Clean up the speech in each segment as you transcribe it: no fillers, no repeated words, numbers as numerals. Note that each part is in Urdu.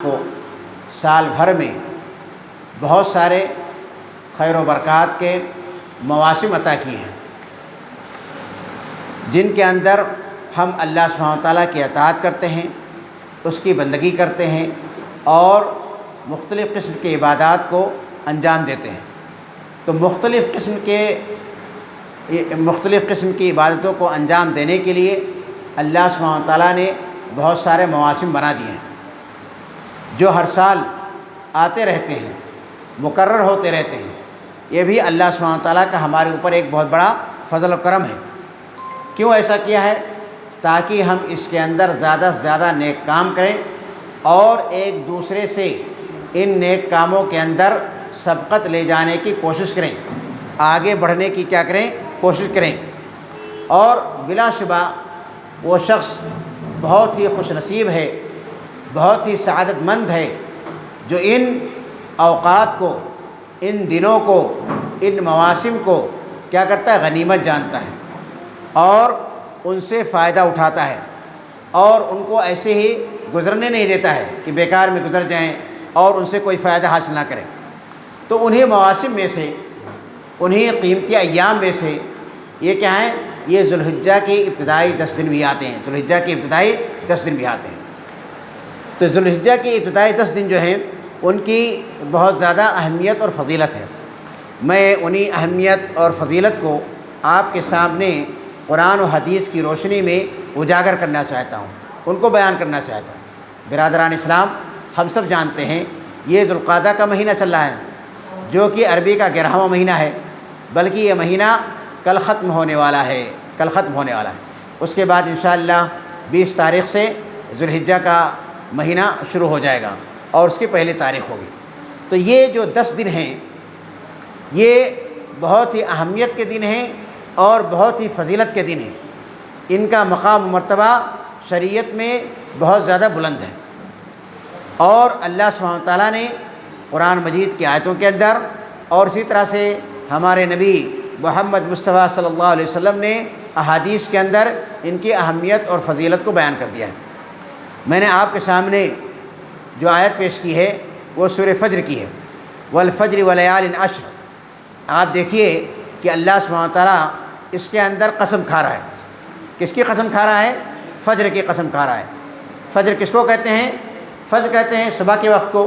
کو سال بھر میں بہت سارے خیر و برکات کے مواسم عطا کیے ہیں، جن کے اندر ہم اللہ سبحانہ وتعالیٰ کی اطاعت کرتے ہیں، اس کی بندگی کرتے ہیں اور مختلف قسم کی عبادات کو انجام دیتے ہیں۔ تو مختلف قسم کی عبادتوں کو انجام دینے کے لیے اللہ سبحانہ وتعالیٰ نے بہت سارے مواسم بنا دیے ہیں، جو ہر سال آتے رہتے ہیں، مقرر ہوتے رہتے ہیں۔ یہ بھی اللہ سبحانہ وتعالیٰ کا ہمارے اوپر ایک بہت بڑا فضل و کرم ہے۔ کیوں ایسا کیا ہے؟ تاکہ ہم اس کے اندر زیادہ سے زیادہ نیک کام کریں اور ایک دوسرے سے ان نیک کاموں کے اندر سبقت لے جانے کی کوشش کریں، آگے بڑھنے کی کوشش کریں۔ اور بلا شبہ وہ شخص بہت ہی خوش نصیب ہے، بہت ہی سعادت مند ہے، جو ان اوقات کو، ان دنوں کو، ان مواسم کو کیا کرتا ہے؟ غنیمت جانتا ہے اور ان سے فائدہ اٹھاتا ہے اور ان کو ایسے ہی گزرنے نہیں دیتا ہے کہ بیکار میں گزر جائیں اور ان سے کوئی فائدہ حاصل نہ کریں۔ تو انہیں مواسم میں سے، انہیں قیمتی ایام میں سے یہ کیا ہیں؟ یہ ذوالحجہ کے ابتدائی 10 دن بھی آتے ہیں، ذوالحجہ کے ابتدائی 10 دن بھی آتے ہیں۔ تو ذوالحجہ کے ابتدائی 10 دن جو ہیں ان کی بہت زیادہ اہمیت اور فضیلت ہے۔ میں انہی اہمیت اور فضیلت کو آپ کے سامنے قرآن و حدیث کی روشنی میں اجاگر کرنا چاہتا ہوں، ان کو بیان کرنا چاہتا ہوں۔ برادران اسلام، ہم سب جانتے ہیں یہ ذوالقعدہ کا مہینہ چل رہا ہے، جو کہ عربی کا 11واں مہینہ ہے، بلکہ یہ مہینہ کل ختم ہونے والا ہے، اس کے بعد انشاءاللہ 20 تاریخ سے ذوالحجہ کا مہینہ شروع ہو جائے گا اور اس کی پہلی تاریخ ہوگی۔ تو یہ جو 10 دن ہیں یہ بہت ہی اہمیت کے دن ہیں اور بہت ہی فضیلت کے دن ہیں۔ ان کا مقام و مرتبہ شریعت میں بہت زیادہ بلند ہے، اور اللہ سبحانہ تعالیٰ نے قرآن مجید کی آیتوں کے اندر اور اسی طرح سے ہمارے نبی محمد مصطفیٰ صلی اللہ علیہ وسلم نے احادیث کے اندر ان کی اہمیت اور فضیلت کو بیان کر دیا ہے۔ میں نے آپ کے سامنے جو آیت پیش کی ہے وہ سورہ فجر کی ہے، والفجر ولیال عشر۔ آپ دیکھیے کہ اللہ سبحانہ تعالیٰ اس کے اندر قسم کھا رہا ہے۔ کس کی قسم کھا رہا ہے؟ فجر کی قسم کھا رہا ہے۔ فجر کس کو کہتے ہیں؟ فجر کہتے ہیں صبح کے وقت کو،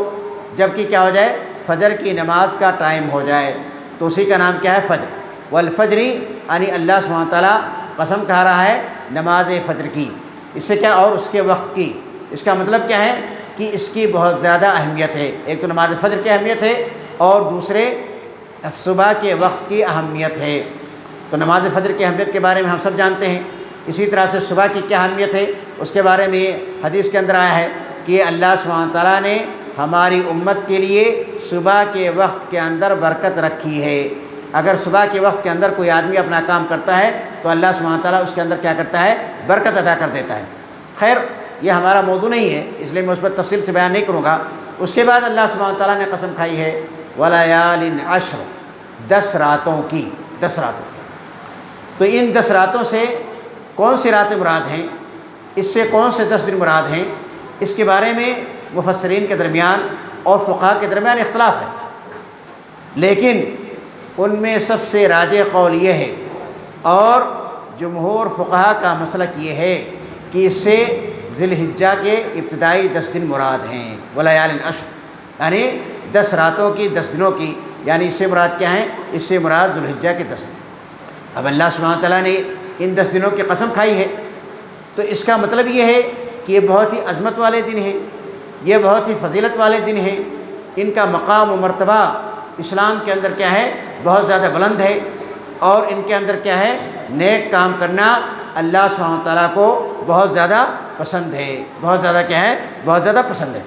جب کہ کیا ہو جائے؟ فجر کی نماز کا ٹائم ہو جائے تو اسی کا نام کیا ہے؟ فجر۔ والفجر یعنی اللہ سبحانہ تعالیٰ قسم کھا رہا ہے نماز فجر کی۔ اس سے کیا؟ اور اس کے وقت کی۔ اس کا مطلب کیا ہے؟ کہ اس کی بہت زیادہ اہمیت ہے۔ ایک تو نماز فجر کی اہمیت ہے اور دوسرے صبح کے وقت کی اہمیت ہے۔ تو نماز فجر کی اہمیت کے بارے میں ہم سب جانتے ہیں۔ اسی طرح سے صبح کی کیا اہمیت ہے اس کے بارے میں حدیث کے اندر آیا ہے کہ اللہ سبحانہ تعالیٰ نے ہماری امت کے لیے صبح کے وقت کے اندر برکت رکھی ہے۔ اگر صبح کے وقت کے اندر کوئی آدمی اپنا کام کرتا ہے تو اللہ سبحانہ تعالیٰ اس کے اندر کیا کرتا ہے؟ برکت عطا کر دیتا ہے۔ خیر، یہ ہمارا موضوع نہیں ہے، اس لیے میں اس پر تفصیل سے بیان نہیں کروں گا۔ اس کے بعد اللہ سبحانہ تعالیٰ نے قسم کھائی ہے ولیال عشر، 10 راتوں کی، 10 راتوں کی۔ تو ان 10 راتوں سے کون سی راتیں مراد ہیں؟ اس سے کون سے 10 دن مراد ہیں؟ اس کے بارے میں مفسرین کے درمیان اور فقہاء کے درمیان اختلاف ہے، لیکن ان میں سب سے راجح قول یہ ہے اور جمہور فقہاء کا مسلک یہ ہے کہ اس سے ذی الحجہ کے ابتدائی 10 دن مراد ہیں، ولیال عشر یعنی 10 راتوں کی، 10 دنوں کی۔ یعنی اس سے مراد کیا ہے؟ اس سے مراد ذی الحجہ کے 10 دن۔ اب اللہ سبحانہ تعالیٰ نے ان 10 دنوں کی قسم کھائی ہے تو اس کا مطلب یہ ہے کہ یہ بہت ہی عظمت والے دن ہیں، یہ بہت ہی فضیلت والے دن ہیں۔ ان کا مقام و مرتبہ اسلام کے اندر کیا ہے؟ بہت زیادہ بلند ہے، اور ان کے اندر کیا ہے؟ نیک کام کرنا اللہ سبحانہ تعالیٰ کو بہت زیادہ پسند ہے، بہت زیادہ کیا ہے؟ بہت زیادہ پسند ہے۔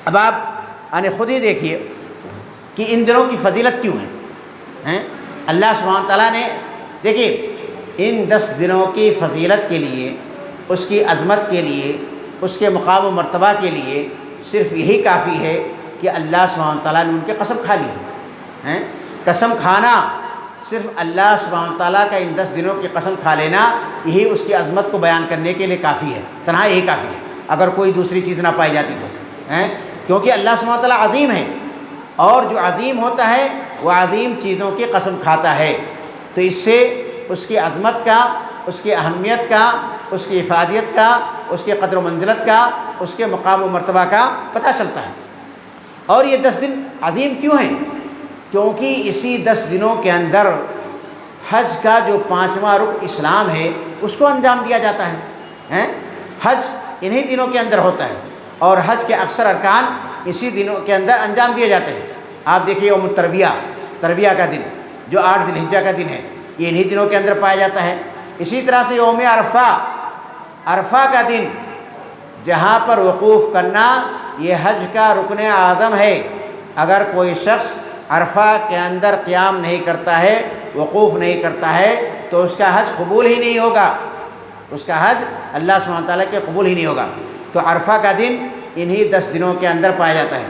اب آپ خود ہی دیکھیے کہ ان دنوں کی فضیلت کیوں ہے؟ اللہ سبحانہ تعالیٰ نے، دیکھیے، ان 10 دنوں کی فضیلت کے لیے، اس کی عظمت کے لیے، اس کے مقام و مرتبہ کے لیے صرف یہی کافی ہے کہ اللہ سبحانہ تعالیٰ نے ان کی قسم کھا لی ہے۔ قسم کھانا، صرف اللہ سبحانہ تعالیٰ کا ان 10 دنوں کی قسم کھا لینا، یہی اس کی عظمت کو بیان کرنے کے لیے کافی ہے، تنہا یہی کافی ہے۔ اگر کوئی دوسری چیز نہ پائی جاتی تو کیونکہ اللہ سبحانہ و تعالیٰ عظیم ہے، اور جو عظیم ہوتا ہے وہ عظیم چیزوں کی قسم کھاتا ہے، تو اس سے اس کی عظمت کا، اس کی اہمیت کا، اس کی افادیت کا، اس کے قدر و منزلت کا، اس کے مقام و مرتبہ کا پتہ چلتا ہے۔ اور یہ 10 دن عظیم کیوں ہیں؟ کیونکہ اسی 10 دنوں کے اندر حج کا جو 5واں رکن اسلام ہے اس کو انجام دیا جاتا ہے۔ حج انہی دنوں کے اندر ہوتا ہے، اور حج کے اکثر ارکان اسی دنوں کے اندر انجام دیے جاتے ہیں۔ آپ دیکھیے یوم ترویہ کا دن جو 8 ذی الحجہ کا دن ہے، یہ انہی دنوں کے اندر پایا جاتا ہے۔ اسی طرح سے یوم عرفہ کا دن جہاں پر وقوف کرنا یہ حج کا رکن اعظم ہے۔ اگر کوئی شخص عرفہ کے اندر قیام نہیں کرتا ہے، وقوف نہیں کرتا ہے، تو اس کا حج قبول ہی نہیں ہوگا، اس کا حج اللہ سبحانہ تعالیٰ کے قبول ہی نہیں ہوگا۔ تو عرفہ کا دن انہی 10 دنوں کے اندر پایا جاتا ہے۔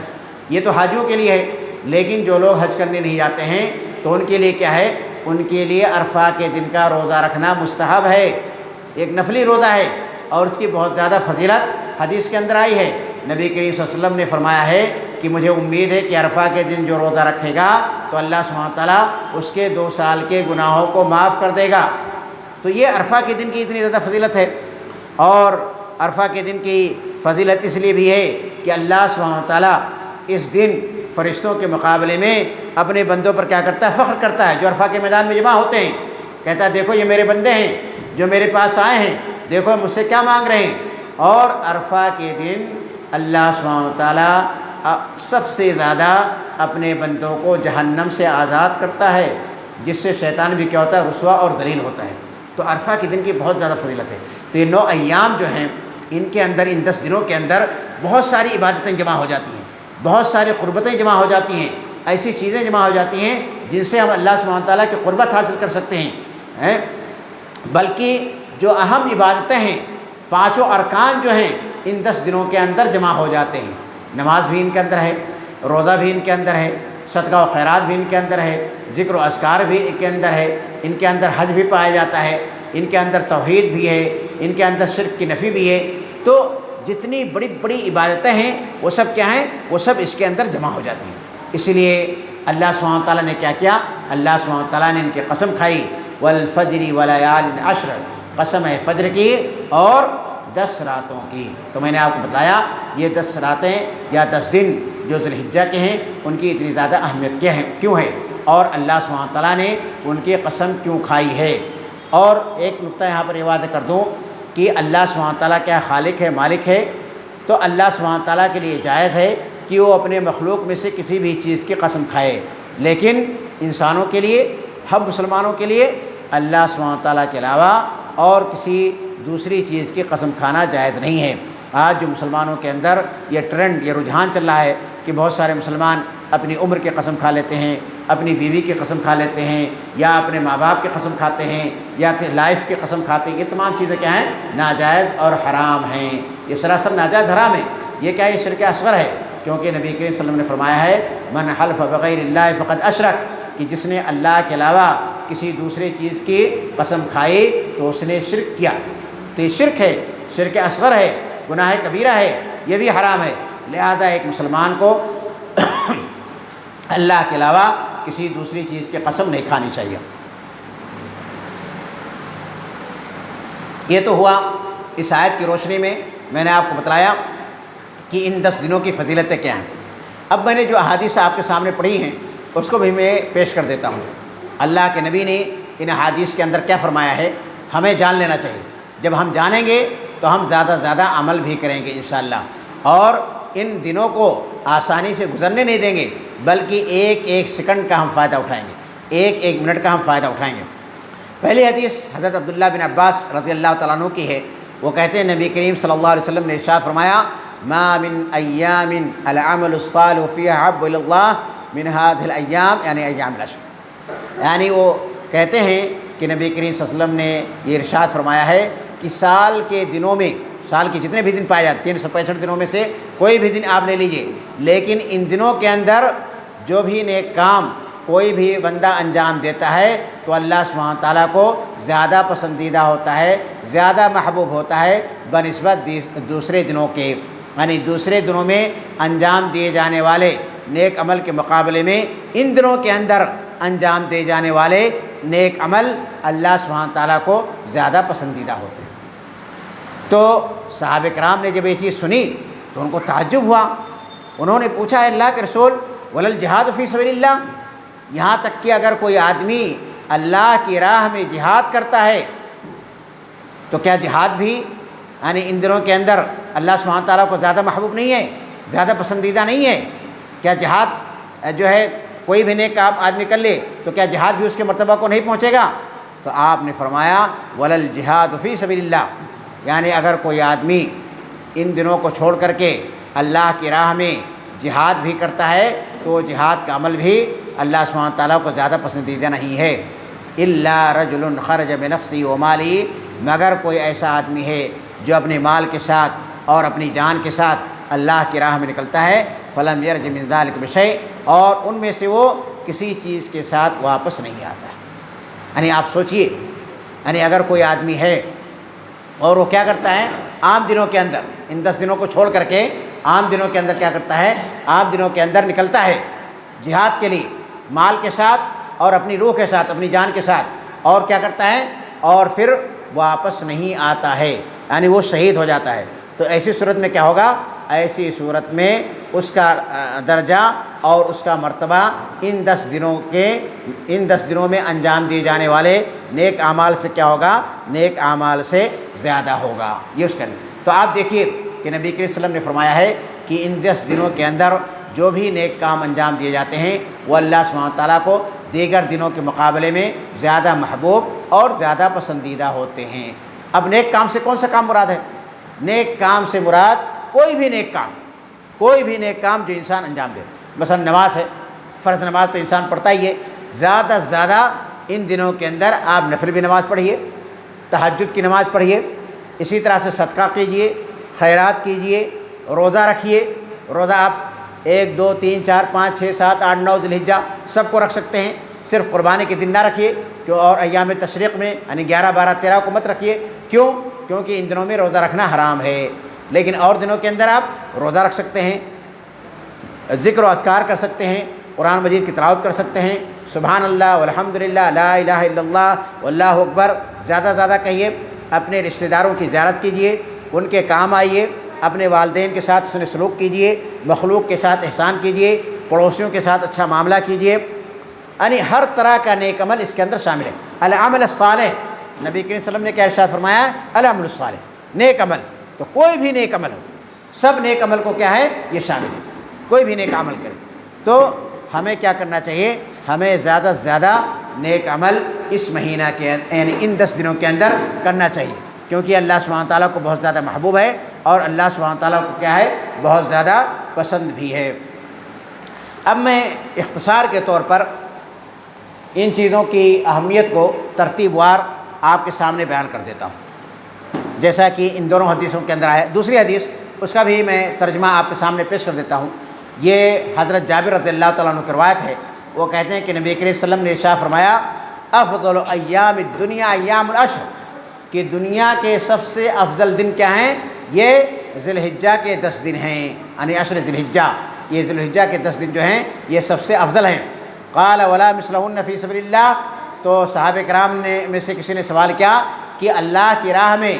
یہ تو حاجیوں کے لیے ہے، لیکن جو لوگ حج کرنے نہیں جاتے ہیں تو ان کے لیے کیا ہے؟ ان کے لیے عرفہ کے دن کا روزہ رکھنا مستحب ہے، ایک نفلی روزہ ہے، اور اس کی بہت زیادہ فضیلت حدیث کے اندر آئی ہے۔ نبی کریم صلی اللہ علیہ وسلم نے فرمایا ہے کہ مجھے امید ہے کہ عرفہ کے دن جو روزہ رکھے گا تو اللہ سبحانہ تعالیٰ اس کے 2 سال کے گناہوں کو معاف کر دے گا۔ تو یہ عرفہ کے دن کی اتنی زیادہ فضیلت ہے، اور عرفہ کے دن کی فضیلت اس لیے بھی ہے کہ اللہ سبحانہ تعالیٰ اس دن فرشتوں کے مقابلے میں اپنے بندوں پر کیا کرتا ہے؟ فخر کرتا ہے۔ جو عرفہ کے میدان میں جمع ہوتے ہیں کہتا ہے دیکھو یہ میرے بندے ہیں جو میرے پاس آئے ہیں، دیکھو مجھ سے کیا مانگ رہے ہیں۔ اور عرفہ کے دن اللہ سبحانہ تعالیٰ سب سے زیادہ اپنے بندوں کو جہنم سے آزاد کرتا ہے، جس سے شیطان بھی کیا ہوتا ہے؟ رسوا اور ذلیل ہوتا ہے۔ تو عرفہ کے دن کی بہت زیادہ فضیلت ہے۔ تو یہ 9 ایام جو ہیں ان کے اندر، ان 10 دنوں کے اندر بہت ساری عبادتیں جمع ہو جاتی ہیں، بہت ساری قربتیں جمع ہو جاتی ہیں، ایسی چیزیں جمع ہو جاتی ہیں جن سے ہم اللہ سبحانہ تعالیٰ کی قربت حاصل کر سکتے ہیں۔ بلکہ جو اہم عبادتیں ہیں، 5 ارکان جو ہیں ان 10 دنوں کے اندر جمع ہو جاتے ہیں۔ نماز بھی ان کے اندر ہے، روزہ بھی ان کے اندر ہے، صدقہ و خیرات بھی ان کے اندر ہے، ذکر و اذکار بھی ان کے اندر ہے، ان کے اندر حج بھی پایا جاتا ہے، ان کے اندر توحید بھی ہے، ان کے اندر شرک کی نفی بھی ہے۔ تو جتنی بڑی بڑی عبادتیں ہیں وہ سب کیا ہیں؟ وہ سب اس کے اندر جمع ہو جاتی ہیں۔ اس لیے اللہ سبحانہ تعالیٰ نے کیا کیا؟ اللہ سبحانہ تعالیٰ نے ان کی قسم کھائی، والفجر ولیال عشر، قسم ہے فجر کی اور 10 راتوں کی۔ تو میں نے آپ کو بتایا یہ 10 راتیں یا 10 دن جو ذی الحجہ کے ہیں ان کی اتنی زیادہ اہمیت کیوں ہے، اور اللہ سبحانہ تعالیٰ نے ان کی قسم کیوں کھائی ہے۔ اور ایک نقطہ یہاں پر یہ واضح کر دوں کہ اللہ سبحانہ تعالیٰ کیا خالق ہے، مالک ہے؟ تو اللہ سبحانہ تعالیٰ کے لیے جائز ہے کہ وہ اپنے مخلوق میں سے کسی بھی چیز کی قسم کھائے، لیکن انسانوں کے لیے، ہم مسلمانوں کے لیے اللہ سبحانہ تعالیٰ کے علاوہ اور کسی دوسری چیز کی قسم کھانا جائز نہیں ہے۔ آج جو مسلمانوں کے اندر یہ ٹرینڈ، یہ رجحان چل رہا ہے کہ بہت سارے مسلمان اپنی عمر کی قسم کھا لیتے ہیں، اپنی بیوی کی قسم کھا لیتے ہیں، یا اپنے ماں باپ کی قسم کھاتے ہیں، یا کہ لائف کی قسم کھاتے ہیں۔ یہ تمام چیزیں کیا ہیں؟ ناجائز اور حرام ہیں، یہ سراسر ناجائز حرام ہے۔ یہ کیا ہے؟ یہ شرک اصغر ہے، کیونکہ نبی کریم صلی اللہ علیہ وسلم نے فرمایا ہے من حلف بغیر اللہ فقد اشرک، کہ جس نے اللہ کے علاوہ کسی دوسرے چیز کی قسم کھائی تو اس نے شرک کیا۔ تو یہ شرک ہے، شرک اصغر ہے، گناہ کبیرہ ہے، یہ بھی حرام ہے۔ لہذا ایک مسلمان کو اللہ کے علاوہ کسی دوسری چیز کی قسم نہیں کھانی چاہیے۔ یہ تو ہوا اس آیت کی روشنی میں نے آپ کو بتلایا کہ ان 10 دنوں کی فضیلتیں کیا ہیں۔ اب میں نے جو احادیث آپ کے سامنے پڑھی ہیں اس کو بھی میں پیش کر دیتا ہوں۔ اللہ کے نبی نے ان احادیث کے اندر کیا فرمایا ہے ہمیں جان لینا چاہیے۔ جب ہم جانیں گے تو ہم زیادہ سے زیادہ عمل بھی کریں گے انشاءاللہ، اور ان دنوں کو آسانی سے گزرنے نہیں دیں گے، بلکہ ایک ایک سیکنڈ کا ہم فائدہ اٹھائیں گے، ایک ایک منٹ کا ہم فائدہ اٹھائیں گے۔ پہلی حدیث حضرت عبداللہ بن عباس رضی اللہ تعالیٰ عنہ کی ہے۔ وہ کہتے ہیں نبی کریم صلی اللہ علیہ وسلم نے ارشاد فرمایا ما من ایام العمل الصالح فیہا احب الی اللہ من هذه الایام، یعنی ایام العشر۔ یعنی وہ کہتے ہیں کہ نبی کریم صلی اللہ علیہ وسلم نے یہ ارشاد فرمایا ہے کہ سال کے دنوں میں، سال کے جتنے بھی دن پائے جاتے 365 دنوں میں سے کوئی بھی دن آپ لے لیجئے، لیکن ان دنوں کے اندر جو بھی نیک کام کوئی بھی بندہ انجام دیتا ہے تو اللہ سبحانہ تعالیٰ کو زیادہ پسندیدہ ہوتا ہے، زیادہ محبوب ہوتا ہے بنسبت دوسرے دنوں کے۔ یعنی دوسرے دنوں میں انجام دیے جانے والے نیک عمل کے مقابلے میں ان دنوں کے اندر انجام دیے جانے والے نیک عمل اللہ سبحانہ تعالیٰ کو زیادہ پسندیدہ ہوتے ہیں۔ تو صحابہ کرام نے جب یہ چیز سنی تو ان کو تعجب ہوا، انہوں نے پوچھا اللہ کے رسول ولل جہاد فی سبیل اللہ، یہاں تک کہ اگر کوئی آدمی اللہ کی راہ میں جہاد کرتا ہے تو کیا جہاد بھی یعنی ان دنوں کے اندر اللہ سبحانہ تعالیٰ کو زیادہ محبوب نہیں ہے، زیادہ پسندیدہ نہیں ہے؟ کیا جہاد جو ہے کوئی بھی نیک کام آدمی کر لے تو کیا جہاد بھی اس کے مرتبہ کو نہیں پہنچے گا؟ تو آپ نے فرمایا ولل جہاد فی سبیل اللہ، یعنی اگر کوئی آدمی ان دنوں کو چھوڑ کر کے اللہ کی راہ میں جہاد بھی کرتا ہے تو جہاد کا عمل بھی اللہ سبحانہ تعالیٰ کو زیادہ پسندیدہ نہیں ہے۔ الا رجل خرج بنفسی و مالی، مگر کوئی ایسا آدمی ہے جو اپنے مال کے ساتھ اور اپنی جان کے ساتھ اللہ کی راہ میں نکلتا ہے، فلم یرج من ذلک بشیء، اور ان میں سے وہ کسی چیز کے ساتھ واپس نہیں آتا ہے۔ یعنی آپ سوچئے، یعنی اگر کوئی آدمی ہے اور وہ کیا کرتا ہے عام دنوں کے اندر، ان 10 دنوں کو چھوڑ کر کے عام دنوں کے اندر کیا کرتا ہے، عام دنوں کے اندر نکلتا ہے جہاد کے لیے مال کے ساتھ اور اپنی روح کے ساتھ، اپنی جان کے ساتھ، اور کیا کرتا ہے اور پھر واپس نہیں آتا ہے، یعنی وہ شہید ہو جاتا ہے، تو ایسی صورت میں کیا ہوگا؟ ایسی صورت میں اس کا درجہ اور اس کا مرتبہ ان 10 دنوں میں انجام دیے جانے والے نیک اعمال سے کیا ہوگا؟ نیک اعمال سے زیادہ ہوگا، یہ اس کا۔ تو آپ دیکھیے کہ نبی کریم صلی اللہ علیہ وسلم نے فرمایا ہے کہ ان 10 دنوں کے اندر جو بھی نیک کام انجام دیے جاتے ہیں وہ اللہ سبحانہ تعالیٰ کو دیگر دنوں کے مقابلے میں زیادہ محبوب اور زیادہ پسندیدہ ہوتے ہیں۔ اب نیک کام سے کون سا کام مراد ہے؟ نیک کام سے مراد کوئی بھی نیک کام جو انسان انجام دے، مثلا نماز ہے، فرض نماز تو انسان پڑھتا ہی ہے، زیادہ سے زیادہ ان دنوں کے اندر آپ نفل بھی نماز پڑھیے، تہجد کی نماز پڑھیے، اسی طرح سے صدقہ کیجئے، خیرات کیجئے، روزہ رکھیے، روزہ آپ 1 2 3 4 5 6 7 8 9 ذی الحجہ سب کو رکھ سکتے ہیں، صرف قربانی کے دن نہ رکھیے، اور ایام تشریق میں یعنی 11 12 13 کو مت رکھیے، کیونکہ ان دنوں میں روزہ رکھنا حرام ہے، لیکن اور دنوں کے اندر آپ روزہ رکھ سکتے ہیں، ذکر و اذکار کر سکتے ہیں، قرآن مجید کی تلاوت کر سکتے ہیں، سبحان اللہ والحمد للہ لا الہ الا اللہ واللہ اکبر زیادہ زیادہ کہیے، اپنے رشتہ داروں کی زیارت کیجیے، ان کے کام آئیے، اپنے والدین کے ساتھ حسن سلوک کیجیے، مخلوق کے ساتھ احسان کیجیے، پڑوسیوں کے ساتھ اچھا معاملہ کیجیے، یعنی ہر طرح کا نیک عمل اس کے اندر شامل ہے۔ العمل الصالح، نبی کریم صلی اللہ علیہ وسلم نے کیا ارشاد فرمایا؟ العمل الصالح، نیک عمل، تو کوئی بھی نیک عمل ہو، سب نیک عمل کو کیا ہے یہ شامل ہے، کوئی بھی نیک عمل کرے تو ہمیں کیا کرنا چاہیے؟ ہمیں زیادہ سے زیادہ نیک عمل اس مہینہ کے یعنی ان 10 دنوں کے اندر کرنا چاہیے، کیونکہ اللہ سبحانہ تعالیٰ کو بہت زیادہ محبوب ہے اور اللہ سبحانہ تعالیٰ کو کیا ہے بہت زیادہ پسند بھی ہے۔ اب میں اختصار کے طور پر ان چیزوں کی اہمیت کو ترتیب وار آپ کے سامنے بیان کر دیتا ہوں، جیسا کہ ان دونوں حدیثوں کے اندر آیا۔ دوسری حدیث اس کا بھی میں ترجمہ آپ کے سامنے پیش کر دیتا ہوں۔ یہ حضرت جابر رضی اللہ تعالیٰ عنہ کی روایت ہے، وہ کہتے ہیں کہ نبی کریم صلی اللہ علیہ وسلم نے ارشاد فرمایا افضل ایام الدنیا ایام العشر، کہ دنیا کے سب سے افضل دن کیا ہیں؟ یہ ذی الحجہ کے 10 دن ہیں، یعنی عشر ذی الحجہ، یہ ذی الحجہ کے 10 دن جو ہیں یہ سب سے افضل ہیں۔ قال ولا مثلهن فی سبیل اللہ، تو صحابہ کرام میں سے کسی نے سوال کیا کہ اللہ کی راہ میں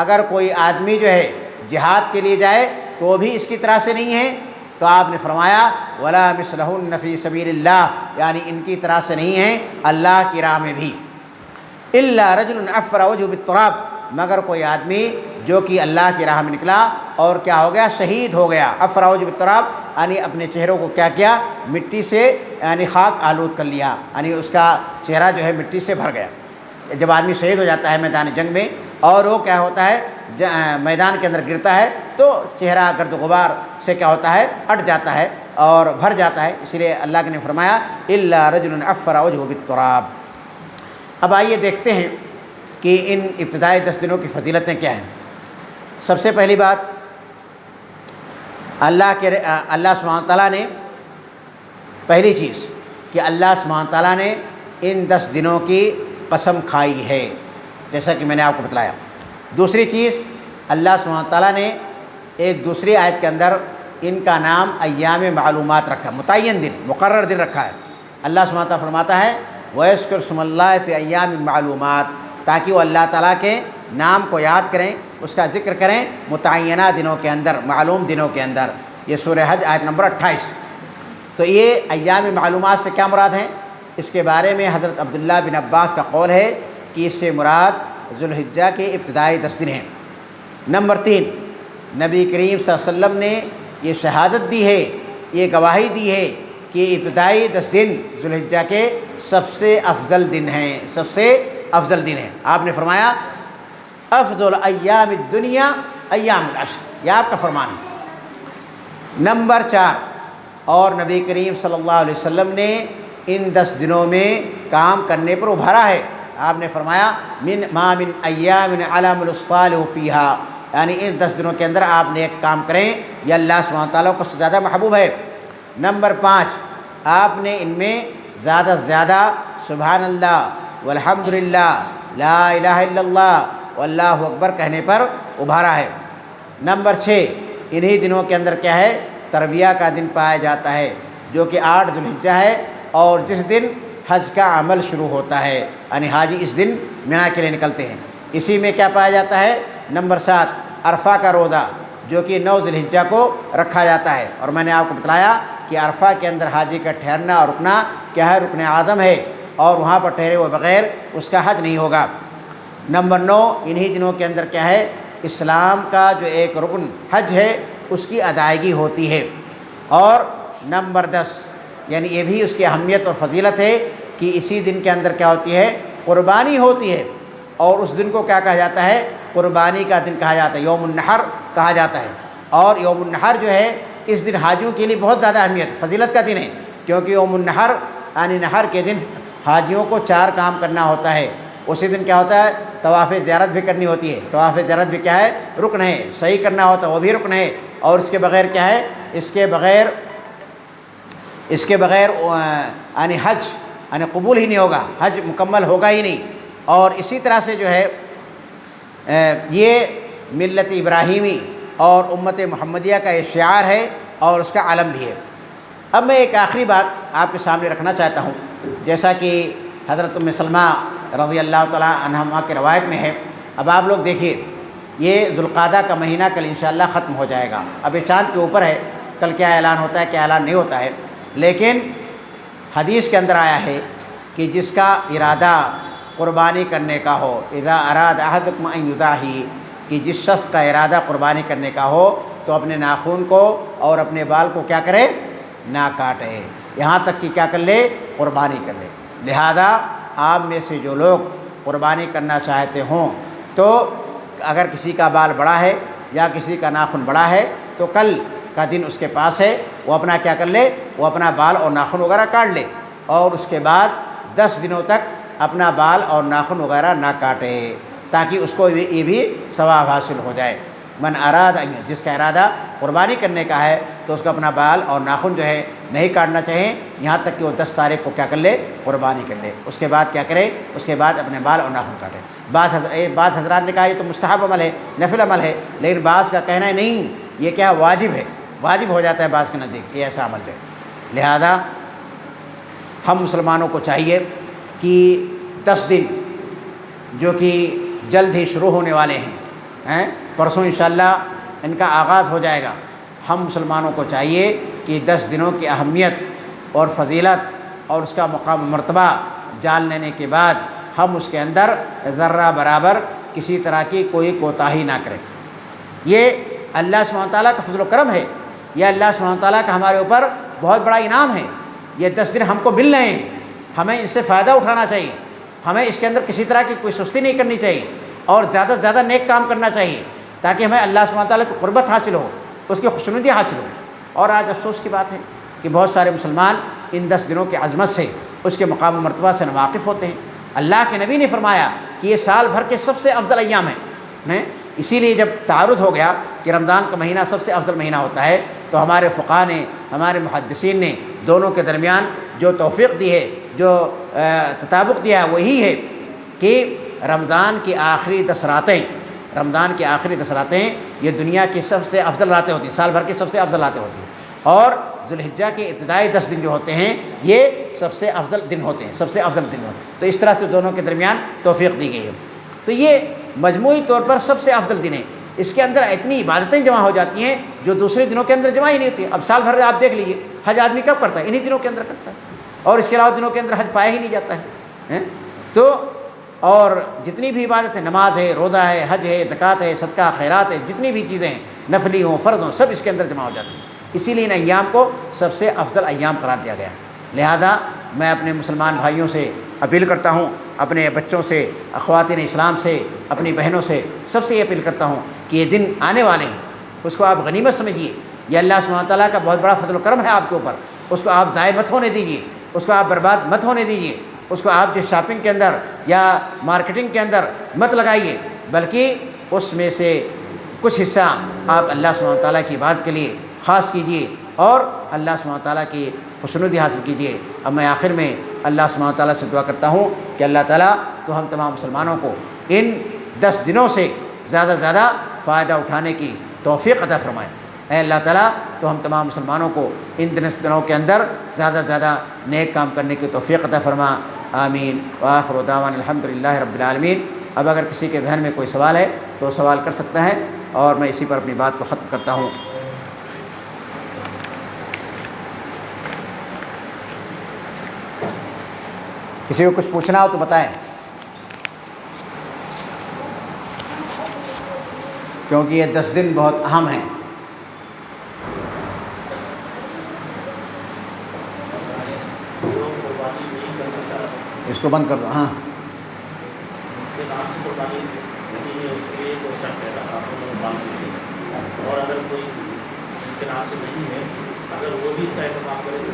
اگر کوئی آدمی جو ہے جہاد کے لیے جائے تو بھی اس کی طرح سے نہیں ہے؟ تو آپ نے فرمایا ولا مثلهن فی سبیل اللہ، یعنی ان کی طرح سے نہیں ہیں اللہ کی راہ میں بھی۔ الا رجل عفر وجهه بالتراب، مگر کوئی آدمی جو کہ اللہ کی راہ میں نکلا اور کیا ہو گیا؟ شہید ہو گیا۔ عفر وجهه بالتراب یعنی اپنے چہروں کو کیا مٹی سے یعنی خاک آلود کر لیا، یعنی اس کا چہرہ جو ہے مٹی سے بھر گیا۔ جب آدمی شہید ہو جاتا ہے میدان جنگ میں اور وہ کیا ہوتا ہے میدان کے اندر گرتا ہے تو چہرہ گرد و غبار سے کیا ہوتا ہے اٹ جاتا ہے اور بھر جاتا ہے، اسی لیے اللہ نے فرمایا الا رجل عفر وجهه بالتراب۔ اب آئیے دیکھتے ہیں کہ ان ابتدائی 10 دنوں کی فضیلتیں کیا ہیں۔ سب سے پہلی بات، اللہ سبحانہ تعالیٰ نے پہلی چیز کہ اللہ سبحانہ تعالیٰ نے ان 10 دنوں کی قسم کھائی ہے، جیسا کہ میں نے آپ کو بتلایا۔ دوسری چیز، اللہ سبحانہ تعالیٰ نے ایک دوسری آیت کے اندر ان کا نام ایام معلومات رکھا ہے، متعین دن، مقرر دن رکھا ہے۔ اللہ سبحانہ تعالیٰ فرماتا ہے وَيَذْكُرُ اسْمَ اللَّهِ فِي أَيَّامٍ مَعْلُومَاتٍ، تاکہ وہ اللہ تعالیٰ کے نام کو یاد کریں، اس کا ذکر کریں متعینہ دنوں کے اندر، معلوم دنوں کے اندر۔ یہ سورہ حج آیت نمبر 28۔ تو یہ ایام معلومات سے کیا مراد ہیں؟ اس کے بارے میں حضرت عبداللہ بن عباس کا قول ہے کہ اس سے مراد ذوالحجہ کے ابتدائی 10 دن ہیں۔ نمبر 3، نبی کریم صلی اللہ علیہ وسلم نے یہ شہادت دی ہے، یہ گواہی دی ہے کہ ابتدائی 10 دن ذوالحجہ کے سب سے افضل دن ہیں، سب سے افضل دن ہیں۔ آپ نے فرمایا افضل ایام الدنیا ایام العشر، یہ آپ کا فرمان ہے۔ نمبر 4، اور نبی کریم صلی اللہ علیہ وسلم نے ان 10 دنوں میں کام کرنے پر ابھارا ہے۔ آپ نے فرمایا ما من ایام العمل الصالح فیہا، یعنی ان 10 دنوں کے اندر آپ نیک کام کریں، یہ اللہ سبحانہ تعالیٰ کو زیادہ محبوب ہے۔ نمبر 5، آپ نے ان میں زیادہ سے زیادہ سبحان اللہ والحمدللہ لا الہ الا اللہ واللہ اکبر کہنے پر ابھارا ہے۔ نمبر 6، انہی دنوں کے اندر کیا ہے؟ ترویہ کا دن پایا جاتا ہے، جو کہ 8 ذوالحجہ ہے، اور جس دن حج کا عمل شروع ہوتا ہے، یعنی حاجی اس دن مینا کے لیے نکلتے ہیں۔ اسی میں کیا پایا جاتا ہے؟ نمبر 7، عرفہ کا روزہ، جو کہ 9 ذوالحجہ کو رکھا جاتا ہے، اور میں نے آپ کو بتلایا کہ عرفہ کے اندر حاجی کا ٹھہرنا اور رکنا کیا ہے؟ رکن اعظم ہے، اور وہاں پر ٹھہرے ہوئے بغیر اس کا حج نہیں ہوگا۔ نمبر 9، انہی دنوں کے اندر کیا ہے؟ اسلام کا جو ایک رکن حج ہے اس کی ادائیگی ہوتی ہے۔ اور نمبر 10، یعنی یہ بھی اس کی اہمیت اور فضیلت ہے کہ اسی دن کے اندر کیا ہوتی ہے؟ قربانی ہوتی ہے، اور اس دن کو کیا کہا جاتا ہے؟ قربانی کا دن کہا جاتا ہے، یوم النحر کہا جاتا ہے۔ اور یوم النحر جو ہے اس دن حاجیوں کے لیے بہت زیادہ اہمیت فضیلت کا دن ہے، کیونکہ یوم النحر یعنی نحر کے دن حاجیوں کو 4 کام کرنا ہوتا ہے۔ اسی دن کیا ہوتا ہے؟ طواف زیارت بھی کرنی ہوتی ہے، طواف زیارت بھی کیا ہے؟ رکن ہے، صحیح کرنا ہوتا ہے وہ بھی رکن ہے، اور اس کے بغیر کیا ہے؟ اس کے بغیر یعنی حج یعنی قبول ہی نہیں ہوگا، حج مکمل ہوگا ہی نہیں۔ اور اسی طرح سے جو ہے یہ ملت ابراہیمی اور امت محمدیہ کا یہ شعار ہے اور اس کا علم بھی ہے۔ اب میں ایک آخری بات آپ کے سامنے رکھنا چاہتا ہوں، جیسا کہ حضرت ام سلمہ رضی اللہ تعالیٰ عنہما کی روایت میں ہے۔ اب آپ لوگ دیکھیے، یہ ذوالقعدہ کا مہینہ کل انشاءاللہ ختم ہو جائے گا، اب یہ چاند کے اوپر ہے، کل کیا اعلان ہوتا ہے کیا اعلان نہیں ہوتا ہے، لیکن حدیث کے اندر آیا ہے کہ جس کا ارادہ قربانی کرنے کا ہو، اذا اراد احدکم ان یضاحی، کہ جس شخص کا ارادہ قربانی کرنے کا ہو تو اپنے ناخن کو اور اپنے بال کو کیا کرے؟ نہ کاٹے، یہاں تک کہ کیا کر لے؟ قربانی کر لے۔ لہذا آپ میں سے جو لوگ قربانی کرنا چاہتے ہوں تو اگر کسی کا بال بڑا ہے یا کسی کا ناخن بڑا ہے تو کل کا دن اس کے پاس ہے، وہ اپنا کیا کر لے؟ وہ اپنا بال اور ناخن وغیرہ کاٹ لے، اور اس کے بعد 10 دنوں تک اپنا بال اور ناخن وغیرہ نہ کاٹے، تاکہ اس کو یہ بھی ثواب حاصل ہو جائے۔ من اراد، جس کا ارادہ قربانی کرنے کا ہے تو اس کو اپنا بال اور ناخن جو ہے نہیں کاٹنا چاہیے، یہاں تک کہ وہ 10 تاریخ کو کیا کر لے؟ قربانی کر لے۔ اس کے بعد کیا کرے؟ اس کے بعد اپنے بال اور ناخن کاٹے۔ بعض حضرات نے کہا یہ تو مستحب عمل ہے، نفل عمل ہے، لیکن بعض کا کہنا ہے نہیں، یہ کیا واجب ہے، واجب ہو جاتا ہے بعض کے نزدیک یہ ایسا عمل ہے۔ لہذا ہم مسلمانوں کو چاہیے کہ 10 دن جو کہ جلد ہی شروع ہونے والے ہیں، پرسوں انشاءاللہ ان کا آغاز ہو جائے گا، ہم مسلمانوں کو چاہیے کہ 10 دنوں کی اہمیت اور فضیلت اور اس کا مقام و مرتبہ جان لینے کے بعد ہم اس کے اندر ذرہ برابر کسی طرح کی کوئی کوتاہی نہ کریں۔ یہ اللہ سبحانہ تعالیٰ کا فضل و کرم ہے، یہ اللہ سبحانہ تعالیٰ کا ہمارے اوپر بہت بڑا انعام ہے۔ یہ 10 دن ہم کو مل رہے ہیں، ہمیں ان سے فائدہ اٹھانا چاہیے، ہمیں اس کے اندر کسی طرح کی کوئی سستی نہیں کرنی چاہیے، اور زیادہ سے زیادہ نیک کام کرنا چاہیے، تاکہ ہمیں اللہ سبحانہ تعالیٰ کی قربت حاصل ہو، اس کی خوشنودی حاصل ہو۔ اور آج افسوس کی بات ہے کہ بہت سارے مسلمان ان 10 دنوں کی عظمت سے، اس کے مقام و مرتبہ سے ناواقف ہوتے ہیں۔ اللہ کے نبی نے فرمایا کہ یہ سال بھر کے سب سے افضل ایام ہیں، اسی لیے جب تعارض ہو گیا کہ رمضان کا مہینہ سب سے افضل مہینہ ہوتا ہے تو ہمارے فقہاء نے، ہمارے محدثین نے دونوں کے درمیان جو توفیق دی ہے، جو تطابق دیا ہے، وہی ہے کہ رمضان کی آخری 10 راتیں رمضان کی آخری 10 راتیں یہ دنیا کی سب سے افضل راتیں ہوتی ہیں، سال بھر کی سب سے افضل راتیں ہوتی ہیں، اور ذوالحجہ کے ابتدائی 10 دن جو ہوتے ہیں یہ سب سے افضل دن ہوتے ہیں، سب سے افضل دن ہوتے ہیں۔ تو اس طرح سے دونوں کے درمیان توفیق دی گئی ہے۔ تو یہ مجموعی طور پر سب سے افضل دن ہے، اس کے اندر اتنی عبادتیں جمع ہو جاتی ہیں جو دوسرے دنوں کے اندر جمع ہی نہیں ہوتی۔ اب سال بھر آپ دیکھ لیجیے، حج آدمی کب کرتا ہے؟ انہی دنوں کے اندر کرتا ہے، اور اس کے علاوہ دنوں کے اندر حج پایا ہی نہیں جاتا ہے۔ تو اور جتنی بھی عبادت ہے، نماز ہے، روزہ ہے، حج ہے، زکوٰۃ ہے، صدقہ خیرات ہے، جتنی بھی چیزیں ہیں نفلی ہوں فرض ہوں سب اس کے اندر جمع ہو جاتی ہیں، اسی لیے ان ایام کو سب سے افضل ایام قرار دیا گیا۔ لہذا میں اپنے مسلمان بھائیوں سے اپیل کرتا ہوں، اپنے بچوں سے، خواتین اسلام سے، اپنی بہنوں سے، سب سے یہ اپیل کرتا ہوں کہ یہ دن آنے والے ہیں، اس کو آپ غنیمت سمجھیے، یہ اللہ سبحانہ تعالیٰ کا بہت بڑا فضل و کرم ہے آپ کے اوپر، اس کو آپ ضائع مت ہونے دیجیے، اس کو آپ برباد مت ہونے دیجیے، اس کو آپ جو شاپنگ کے اندر یا مارکیٹنگ کے اندر مت لگائیے، بلکہ اس میں سے کچھ حصہ آپ اللہ سبحانہ تعالیٰ کی عبادت کے لیے خاص کیجیے اور اللہ سبحانہ تعالیٰ کی خوشنودی حاصل کیجیے۔ اب میں آخر میں اللہ سبحانہ تعالیٰ سے دعا کرتا ہوں کہ اللہ تعالیٰ تو ہم تمام مسلمانوں کو ان 10 دنوں سے زیادہ سے زیادہ فائدہ اٹھانے کی توفیق عطا فرمائے۔ اے اللہ تعالیٰ تو ہم تمام مسلمانوں کو ان 10 دنوں کے اندر زیادہ سے زیادہ نیک کام کرنے کی توفیق عطا فرما، آمین۔ وآخر دعوانا الحمدللہ رب العالمین۔ اب اگر کسی کے ذہن میں کوئی سوال ہے تو سوال کر سکتا ہے، اور میں اسی پر اپنی بات کو ختم کرتا ہوں۔ کسی کو کچھ پوچھنا ہو تو بتائیں، کیونکہ یہ 10 دن بہت اہم ہیں۔ اس کو بند کر دو۔ ہاں اور اگر کوئی اس کے نام سے نہیں ہے، اگر وہ بھی اس کا اہتمام کرے تو